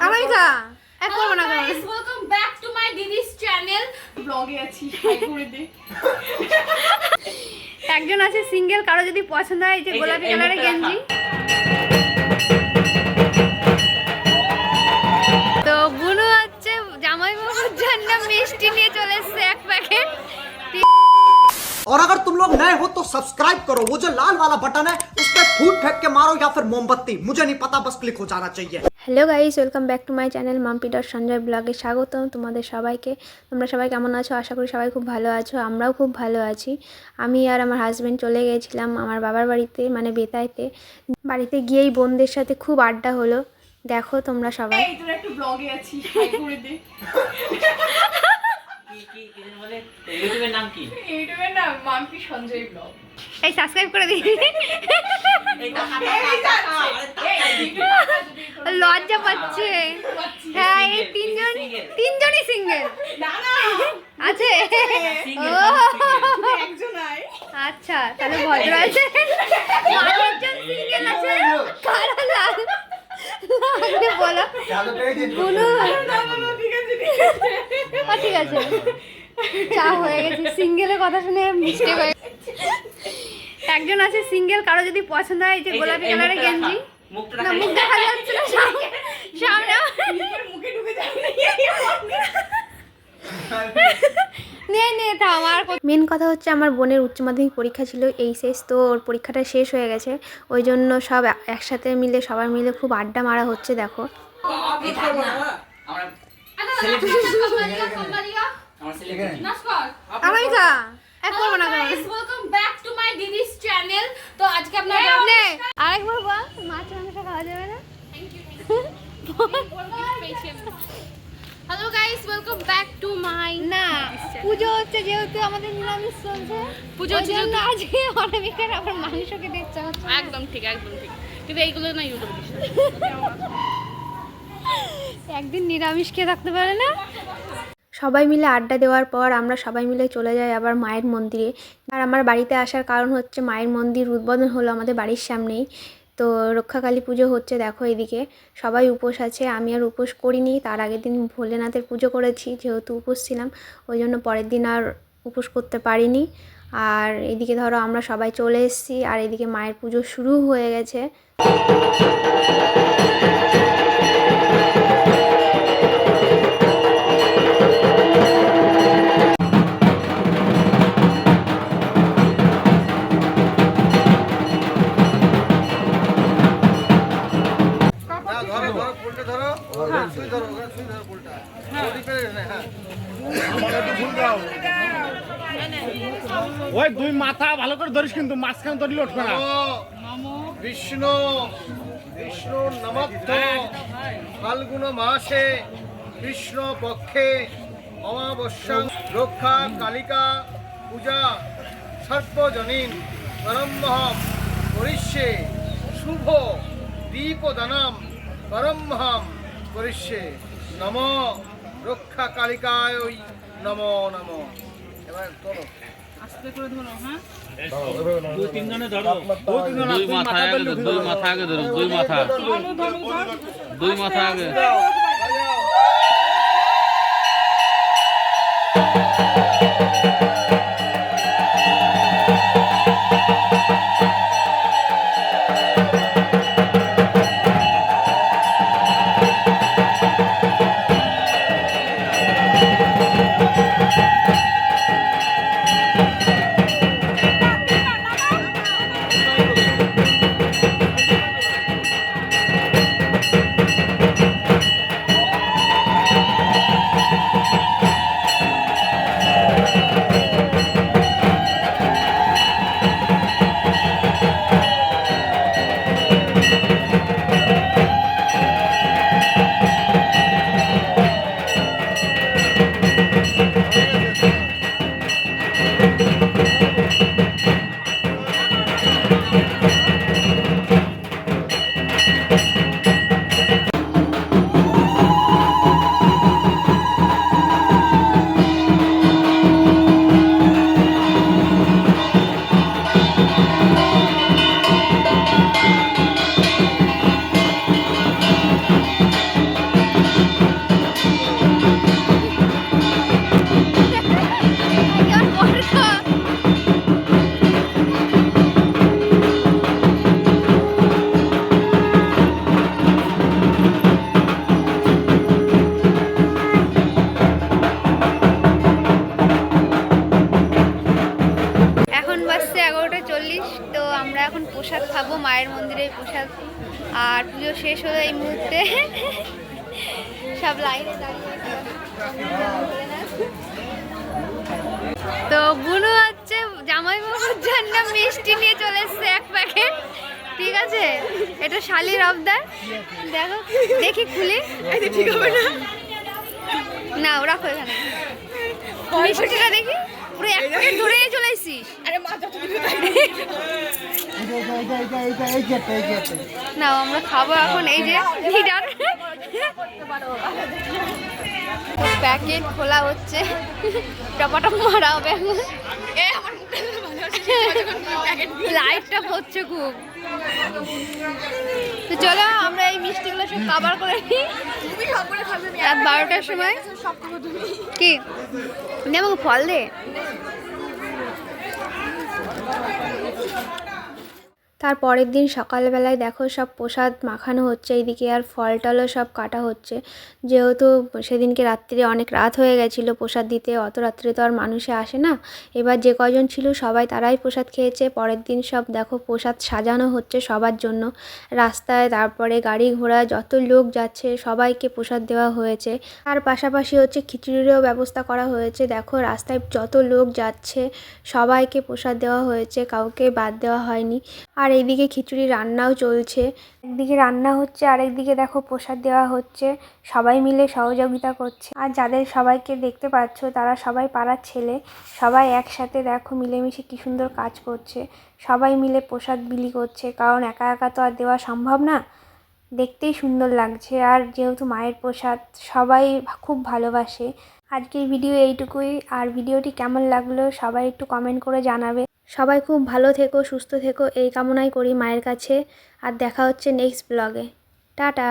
America এক করব না করব guys welcome back to my Didi's channel ব্লগে আছি হাই করে দে একজন আছে সিঙ্গেল কারো যদি পছন্দ হয় যে গোলাপি কালারের গেঞ্জি তো বুনু হচ্ছে জামাইবাবুর জন্য মিষ্টি নিয়ে চলে এসেছে এক প্যাকেট और अगर तुम लोग नए हो तो सब्सक्राइब करो वो जो लाल वाला बटन है उस पर फूट फेंक के मारो या फिर मोमबत्ती मुझे नहीं पता बस क्लिक हो जाना चाहिए। Hello guys welcome back to my channel Mampi dot Sanjay ব্লগে স্বাগতম তোমাদের সবাইকে। তোমরা সবাই কেমন আছো? আশা করি সবাই খুব ভালো আছো, আমরাও খুব ভালো আছি। আমি আর আমার হাজব্যান্ড চলে গিয়েছিলাম আমার বাবার বাড়িতে, মানে বেতাইতে। বাড়িতে গিয়েই বোনদের সাথে খুব আড্ডা হলো, দেখো তোমরা সবাই। এই তোরা একটু ব্লগে আছি হাই করে দে কি বলে ইউটিউবের নাম কি? ইউটিউবের নাম মাম্পি সঞ্জয় ব্লগ এই সাবস্ক্রাইব করে দিই। লজ্জা পাচ্ছে। হ্যাঁ এই তিনজনই সিঙ্গেল না না আছে। ও একজন আয় আচ্ছা তাহলে ভদ্র আছে, আরেকজন সিঙ্গেল আছে। কারা লাগবে বলো বলো। ঠিক আছে চা হয়ে গেছে, সিঙ্গেলের কথা শুনে মিস্টেক হয়ে একজন আছে সিঙ্গেল কারো যদি পছন্দ হয় যে গোলাপি কালারের গেঞ্জি না মুখ দেখা যাচ্ছে না সামনে মুখে ঢুকে যাবে মেন কথা হচ্ছে আমার বোনের উচ্চ মাধ্যমিক পরীক্ষা ছিল, এই শেষ তো ওর পরীক্ষাটা শেষ হয়ে গেছে, ওই জন্য সব একসাথে মিলে সবাই মিলে খুব আড্ডা মারা হচ্ছে। দেখো আমেরিকা এক করব না করব welcome back to my Didi's channel. তো আজকে আপনারা আরেকবার বল মাছ মাংস খাওয়া যাবে না। Hello guys welcome back to মাই না পুজো হচ্ছে যেহেতু আমাদের নিরামিষ চলছে, পুজোর জন্য আজকে অনামিকার আবার মাংস খেতে ইচ্ছা হচ্ছে। একদম ঠিক কিন্তু এইগুলো না ইউটিউবে দিস একদিন নিরামিষ খেয়ে থাকতে পারে না। সবাই মিলে আড্ডা দেওয়ার পর আমরা সবাই মিলে চলে যাই আবার মায়ের মন্দিরে। আর আমার বাড়িতে আসার কারণ হচ্ছে মায়ের মন্দির উদ্বোধন হলো আমাদের বাড়ির সামনেই, তো রক্ষাকালী পুজো হচ্ছে। দেখো এদিকে সবাই উপোস আছে, আমি আর উপোস করিনি, তার আগের দিন ভোলেনাথের পুজো করেছি, যেহেতু উপোস ছিলাম ওই জন্য পরের দিন আর উপোস করতে পারিনি। আর এদিকে ধরো আমরা সবাই চলে এসেছি আর এদিকে মায়ের পুজো শুরু হয়ে গেছে। ওই দুই মাথা ভালো করে ধরিস কিন্তু মাঝখানে ধরলে উঠবে না। विष्णु विष्णु नमः फाल्गुन मासे कृष्ण पक्षे अमावस्या रक्षा कालिका पूजा सर्वजनीन परमहम करिष्ये शुभ दीपदानम परमहम करिष्ये नमो रक्षा कालिकाय नमो नमो। এবার চলো আস্তে করে ধরো। হ্যাঁ দুই তিনজনে ধরো, দুই মাথা আগে ধরো, দুই মাথা আগে ধরো, দুই মাথা আগে। শেষ হলো এই মুহূর্তে। সব লাইনে দাঁড়িয়ে তো বুনু হচ্ছে জামাইবাবুর জন্য মিষ্টি নিয়ে চলে এসছে এক প্যাকেট। ঠিক আছে, এটা শালির আবদার। দেখো দেখি খুলি, ঠিক হবে না? না ওরা কই এখানে মিষ্টিটা দেখি, পুরো এক প্যাকেট ধরে চলে এসেছিস। না আমরা খাবো এখন। এই যে লিডার প্যাকেট খোলা হচ্ছে, টপাটপ মারা হবে এখন। লাইটটা হচ্ছে খুব। তো চলো আমরা এই মিষ্টিগুলো সব কভার করে নিই। রাত 12টার সময় কি আমাকে ফল দে। তার পরের দিন সকালবেলায় দেখো সব প্রসাদ মাখানো হচ্ছে এইদিকে, আর ফল টলও সব কাটা হচ্ছে। যেহেতু সেদিনকে রাত্রিরে অনেক রাত হয়ে গেছিলো প্রসাদ দিতে, অত রাত্রে তো আর মানুষে আসে না। এবার যে কজন ছিল সবাই তারাই প্রসাদ খেয়েছে। পরের দিন সব দেখো প্রসাদ সাজানো হচ্ছে সবার জন্য রাস্তায়, তারপরে গাড়ি ঘোড়া যত লোক যাচ্ছে সবাইকে প্রসাদ দেওয়া হয়েছে। আর পাশাপাশি হচ্ছে খিচুড়িরও ব্যবস্থা করা হয়েছে। দেখো রাস্তায় যত লোক যাচ্ছে সবাইকে প্রসাদ দেওয়া হয়েছে, কাউকে বাদ দেওয়া হয়নি। আর এইদিকে খিচুড়ি রান্নাও চলছে, একদিকে রান্না হচ্ছে আর একদিকে দেখো প্রসাদ দেওয়া হচ্ছে। সবাই মিলে সহযোগিতা করছে। আর যাদের সবাইকে দেখতে পাচ্ছ তারা সবাই পাড়ার ছেলে, সবাই একসাথে দেখো মিলেমিশে কি সুন্দর কাজ করছে। সবাই মিলে প্রসাদ বিলি করছে, কারণ একা একা তো আর দেওয়া সম্ভব না। দেখতেই সুন্দর লাগছে। আর যেহেতু মায়ের প্রসাদ সবাই খুব ভালোবাসে। আজকের ভিডিও এইটুকুই। আর ভিডিওটি কেমন লাগলো সবাই একটু কমেন্ট করে জানাবে। সবাই খুব ভালো থেকো, সুস্থ থেকো এই কামনাই করি মায়ের কাছে। আর দেখা হচ্ছে নেক্সট ব্লগে। টাটা।